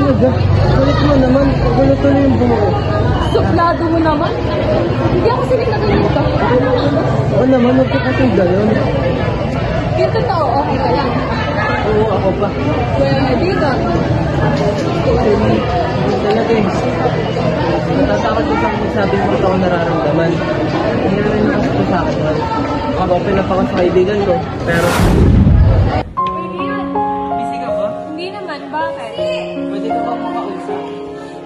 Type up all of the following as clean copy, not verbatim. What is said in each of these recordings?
talaga. Kulit mo naman. Pagulo tuloy yung buho. Suplado mo naman. Hindi ako sila nagalit ka. Oo naman, huwag ka kasing gayon. Yung totoo, okay ka lang. Oo, ako pa. Pwede ka. Talaga eh. Natatakot ko sa magsabi mo ito ako nararamdaman. Hindi rin nakas ko sa akin. Open up ako sa kaibigan ko. Pero... Busy ka ba? Hindi naman, bakit? Pwede ka ba makausap?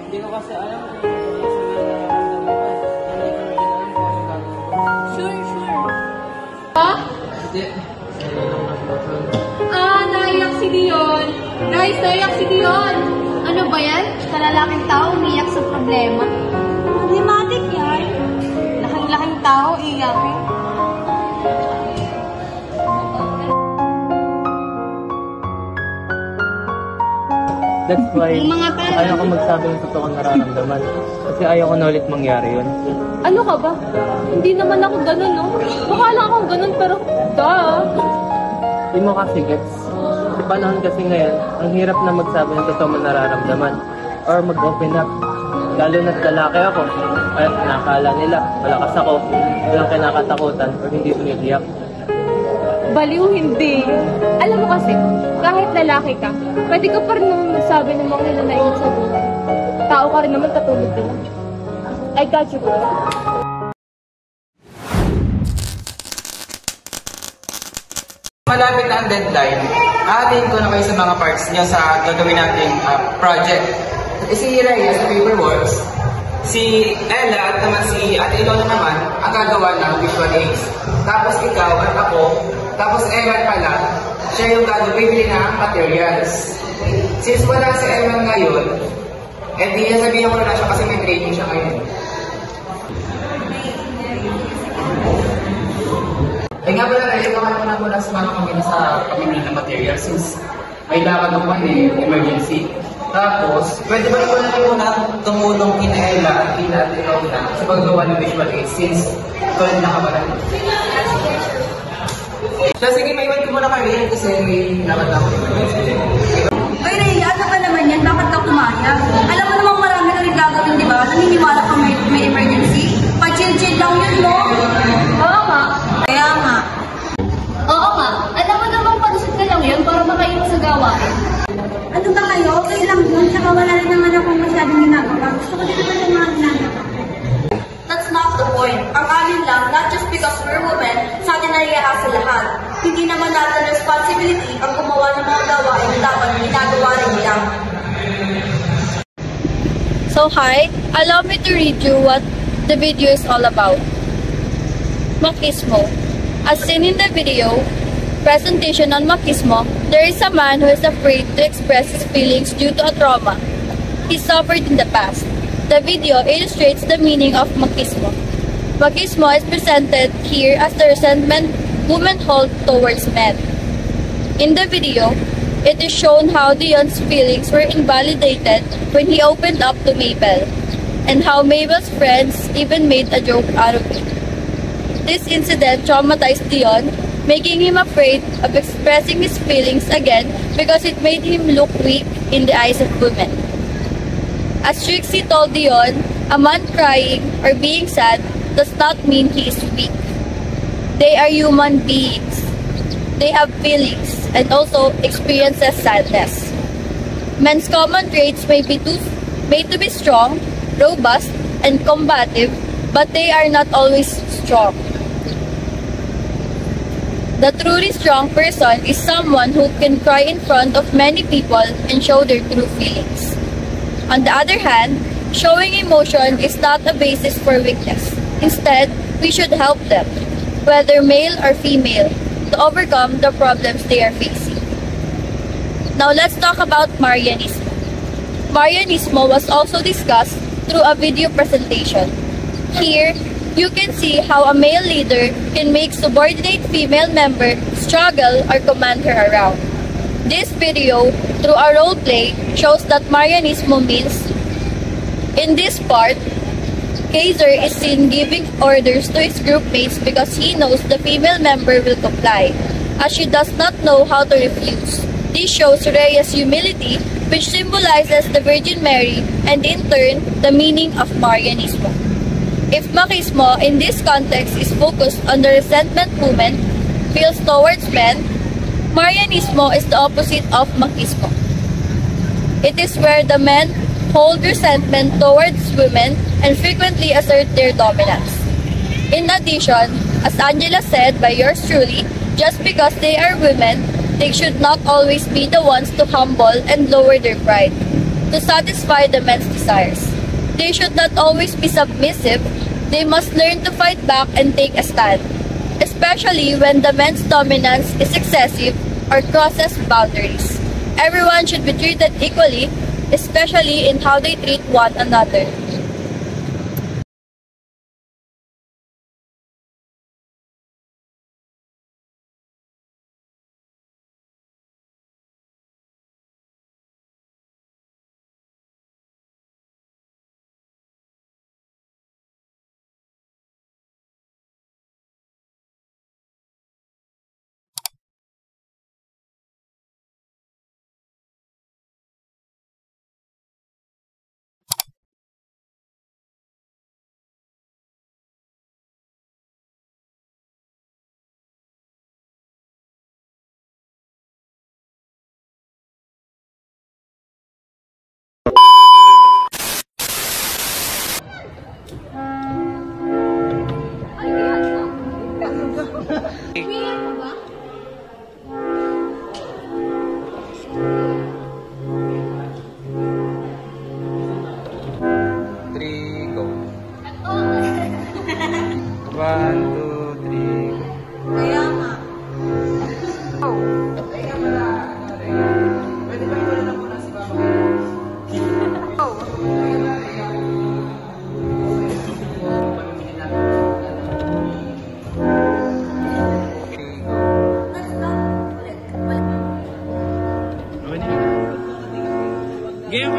Hindi ko kasi alam kung ano yung sabihin na nararamdaman. Hindi ko na alam kung ano gagawin ko. Sure. Ha? Hindi. Naiyak si Dion. Guys, naiyak si Dion. Ano ba yan? Sa lalaking tao, umiyak sa problema. Problematic yan. Laking tao, iyakin. That's why ayaw ko magsabi ng totoo nararamdaman. Kasi ayaw ko na ulit mangyari yun. Ano ka ba? Hindi naman ako ganun, no? Mukha lang akong ganun, pero Hindi mo kasi gets. Sa panahon kasi ngayon, ang hirap na magsabi ng totoo mo nararamdaman. Or mag-open up. Lalo na't lalaki ako. Ay, nakakala nila, malakas ako, walang kinakatakutan, or hindi umiiyak. Baliw, hindi. Alam mo kasi, kahit lalaki ka, pwede ka pa rin naman magsabi ng mga nananainit sa buhay. Tao ka rin naman katulad din. I got you, bro. Malapit na ang deadline, aatin ko na kayo sa mga parts niyo sa gagawin nating project. Si Rhea sa Paperworks, si Ella at naman si Ate Ilona naman ang gagawa ng visual aids. Tapos ikaw at ako, tapos Eman pala, siya yung gagawin ng materials. Since wala si Eman ngayon, di sabihin ko na siya kasi may training siya ngayon. Nga pala na, ikaw na muna sumama kami na sa pamimili ng materials since may lakad naman emergency. Tapos, pwede ba ikaw na rin muna tumulong kina Ella at kina Ate Ilona sa paggawa ng visual aids since ikaw na nakabalan. So, sige, may iwan ko muna kami kasi may lakad ako emergency. Ay, Rhea, ano ka naman yan? Bakit ka pumayag? Alam mo namang marami na rin gagawin, di ba? Naniniwala ka may emergency? Pa-chill-chill lang yun, no? Oo nga. Kaya nga. Oo nga. Alam mo namang palusot ka lang yun para makaiwas sa gawain. Ano ba kayo? Okay lang yun. Saka wala rin naman akong masyadong ginagawa. Gusto ko din naman yung mga ginagawa. That's not the point. Ang alin lang, not just because we're women, sa atin na sa lahat. Hindi naman natin responsibility ang gumawa ng mga gawain na dapat ginagawa rin nila. So hi, allow me to read you what the video is all about. Machismo. As seen in the video presentation on machismo, there is a man who is afraid to express his feelings due to a trauma he suffered in the past. The video illustrates the meaning of machismo. Machismo is presented here as the resentment women hold towards men. In the video, it is shown how Dion's feelings were invalidated when he opened up to Mabel, and how Mabel's friends even made a joke out of it. This incident traumatized Dion, making him afraid of expressing his feelings again because it made him look weak in the eyes of women. As Trixie told Dion, a man crying or being sad does not mean he is weak. They are human beings. They have feelings and also experiences sadness. Men's common traits may be to be strong, robust, and combative, but they are not always strong. The truly strong person is someone who can cry in front of many people and show their true feelings. On the other hand, showing emotion is not a basis for weakness. Instead, we should help them, whether male or female, to overcome the problems they are facing. Now let's talk about Marianismo. Marianismo was also discussed through a video presentation. Here, you can see how a male leader can make subordinate female member struggle or command her around. This video, through a role play, shows that Marianismo means, in this part, Kaiser is seen giving orders to his groupmates because he knows the female member will comply, as she does not know how to refuse. This shows Rhea's humility, which symbolizes the Virgin Mary, and in turn, the meaning of Marianismo. If machismo in this context is focused on the resentment woman feels towards men, Marianismo is the opposite of machismo. It is where the men hold resentment towards women and frequently assert their dominance. In addition, as Angela said by yours truly, just because they are women, they should not always be the ones to humble and lower their pride to satisfy the men's desires. They should not always be submissive. They must learn to fight back and take a stand, especially when the men's dominance is excessive or crosses boundaries. Everyone should be treated equally, especially in how they treat one another. Three, go. 1, 2, 3, go. Kaya nga. Pwede ba ito na muna si Mama? Game